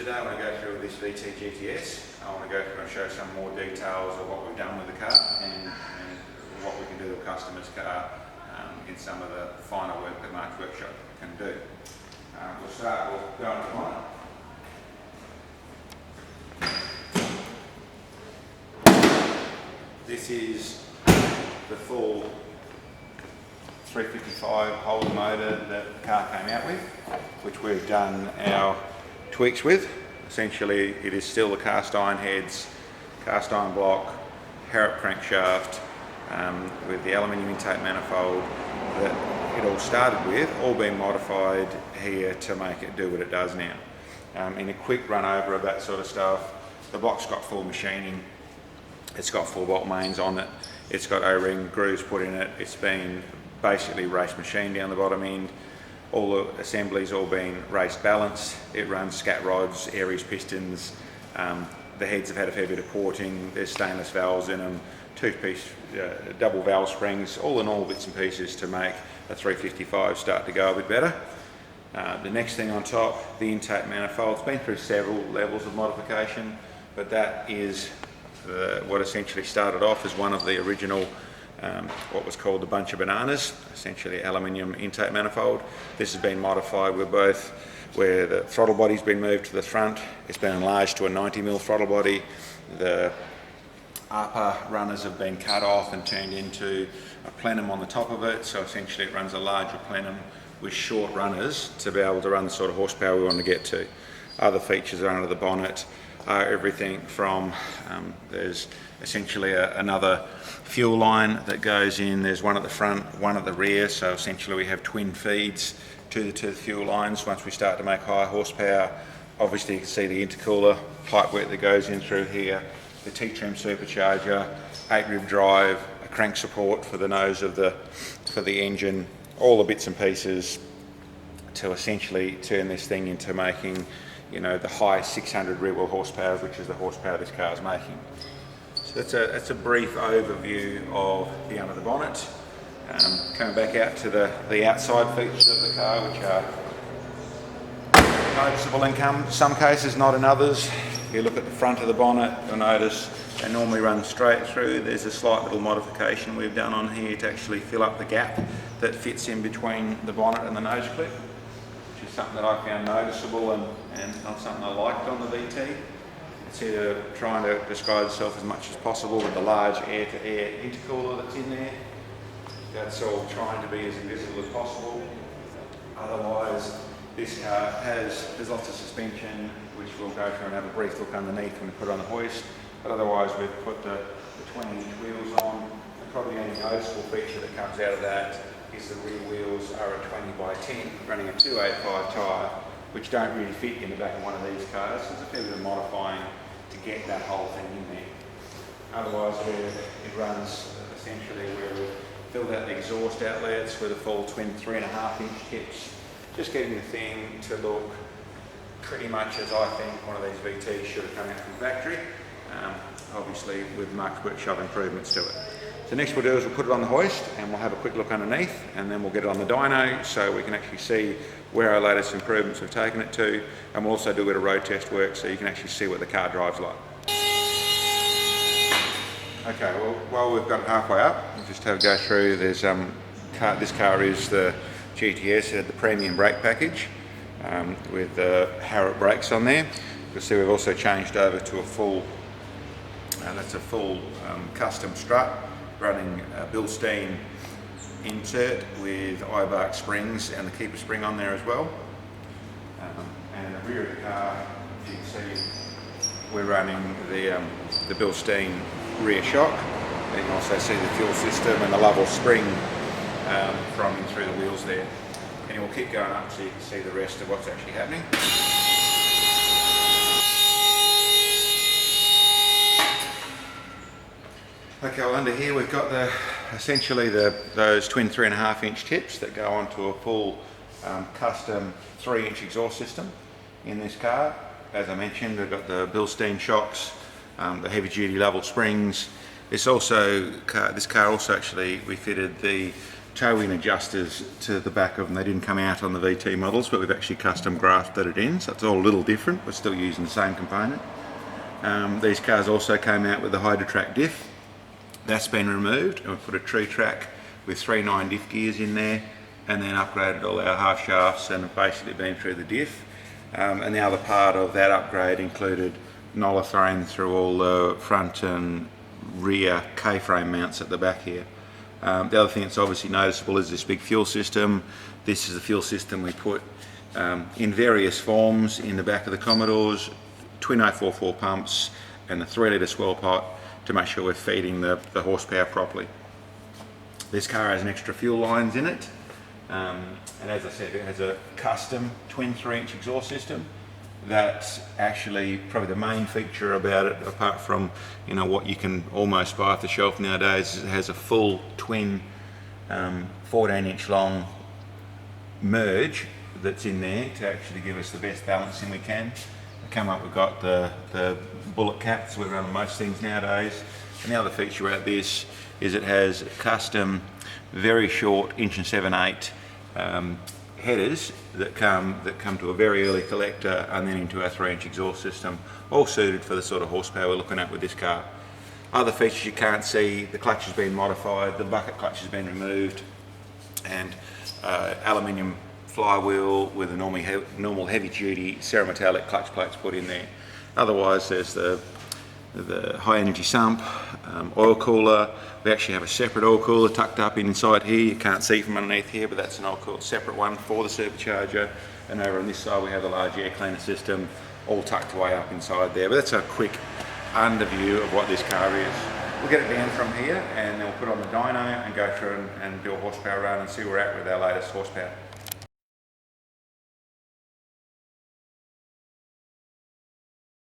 Today I want to go through this VT GTS. I want to go through and show some more details of what we've done with the car and what we can do with a customer's car in some of the finer work that Mark's Workshop can do. We'll start with going on. This is the full 355 Holden motor that the car came out with, which we've done our tweaks with. Essentially it is still the cast iron heads, cast iron block, Harrop crankshaft with the aluminium intake manifold that it all started with, all being modified here to make it do what it does now. In a quick run over of that sort of stuff, the block's got full machining, it's got 4-bolt mains on it, it's got O-ring grooves put in it, it's been basically race machined down the bottom end. All the assemblies all been race balanced. It runs scat rods, Aries pistons. The heads have had a fair bit of porting. There's stainless valves in them, two-piece double valve springs, all in all bits and pieces to make a 355 start to go a bit better. The next thing on top, the intake manifold. It's been through several levels of modification, but that is what essentially started off as one of the original what was called the bunch of bananas, essentially aluminium intake manifold. This has been modified with both where the throttle body's been moved to the front, it's been enlarged to a 90mm throttle body, the upper runners have been cut off and turned into a plenum on the top of it, so essentially it runs a larger plenum with short runners to be able to run the sort of horsepower we want to get to. Other features are under the bonnet are everything from, there's essentially another fuel line that goes in. There's one at the front, one at the rear, so essentially we have twin feeds to the two fuel lines once we start to make higher horsepower. Obviously you can see the intercooler pipework that goes in through here, the T-trim supercharger, 8-rib drive, a crank support for the nose of for the engine, all the bits and pieces to essentially turn this thing into making, you know, the high 600 rear wheel horsepower, which is the horsepower this car is making. So that's a brief overview of the under the bonnet. Coming back out to the outside features of the car, which are noticeable in some cases, not in others. If you look at the front of the bonnet, you'll notice they normally run straight through. There's a slight little modification we've done on here to actually fill up the gap that fits in between the bonnet and the nose clip, which is something that I found noticeable and not something I liked on the VT. It's here trying to disguise itself as much as possible with the large air-to-air intercooler that's in there. That's all trying to be as invisible as possible. Otherwise, this car there's lots of suspension, which we'll go through and have a brief look underneath when we put it on the hoist. But otherwise, we've put the 20-inch wheels on. And probably the only noticeable feature that comes out of that is the rear wheels are a 20x10, running a 285 tyre, which don't really fit in the back of one of these cars. So there's a fair bit of modifying to get that whole thing in there. Otherwise, it runs essentially where we've filled out the exhaust outlets with a full twin 3.5-inch tips, just getting the thing to look pretty much as I think one of these VTs should have come out from the factory, obviously with Mark's Workshop improvements to it. So next we'll do is we'll put it on the hoist and we'll have a quick look underneath, and then we'll get it on the dyno so we can actually see where our latest improvements have taken it to, and we'll also do a bit of road test work so you can actually see what the car drives like. Okay, well while we've got it halfway up, we'll just have a go through. There's this car is the GTS, it had the premium brake package with the Harrop brakes on there. You'll see we've also changed over to a full, that's a full custom strut running a Bilstein insert with I-bark springs and the keeper spring on there as well. And the rear of the car, you can see we're running the Bilstein rear shock. You can also see the fuel system and the level spring from in through the wheels there. And we'll keep going up so you can see the rest of what's actually happening. Okay, well under here we've got essentially those twin 3.5-inch tips that go onto a full custom 3-inch exhaust system in this car. As I mentioned, we've got the Bilstein shocks, the heavy duty level springs. This car also actually, we fitted the toe-in adjusters to the back of them. They didn't come out on the VT models, but we've actually custom grafted it in, so it's all a little different. We're still using the same component. These cars also came out with the Hydrotrack diff. That's been removed, and we've put a tree track with 3 9-diff gears in there, and then upgraded all our half shafts and have basically been through the diff. And the other part of that upgrade included Nolothrane through all the front and rear K-frame mounts at the back here. The other thing that's obviously noticeable is this big fuel system. This is the fuel system we put in various forms in the back of the Commodores, twin 044 pumps and the 3-litre swell pot to make sure we're feeding the horsepower properly. This car has an extra fuel lines in it, and as I said, it has a custom twin 3-inch exhaust system. That's actually probably the main feature about it, apart from what you can almost buy off the shelf nowadays. It has a full twin 14-inch long merge that's in there to actually give us the best balancing we can. We've got the bullet caps we run on most things nowadays. And the other feature about this is it has custom very short 1 7/8 headers that come to a very early collector and then into our 3-inch exhaust system, all suited for the sort of horsepower we're looking at with this car. Other features you can't see: the clutch has been modified, the bucket clutch has been removed, and aluminium flywheel with a normal heavy duty cerometallic clutch plates put in there. Otherwise, there's the high energy sump, oil cooler. We actually have a separate oil cooler tucked up inside here. You can't see from underneath here, but that's an oil cooler, separate one for the supercharger. And over on this side we have a large air cleaner system, all tucked away up inside there. But that's a quick underview of what this car is. We'll get it down from here and then we'll put on the dyno and go through and do a horsepower run and see where we're at with our latest horsepower.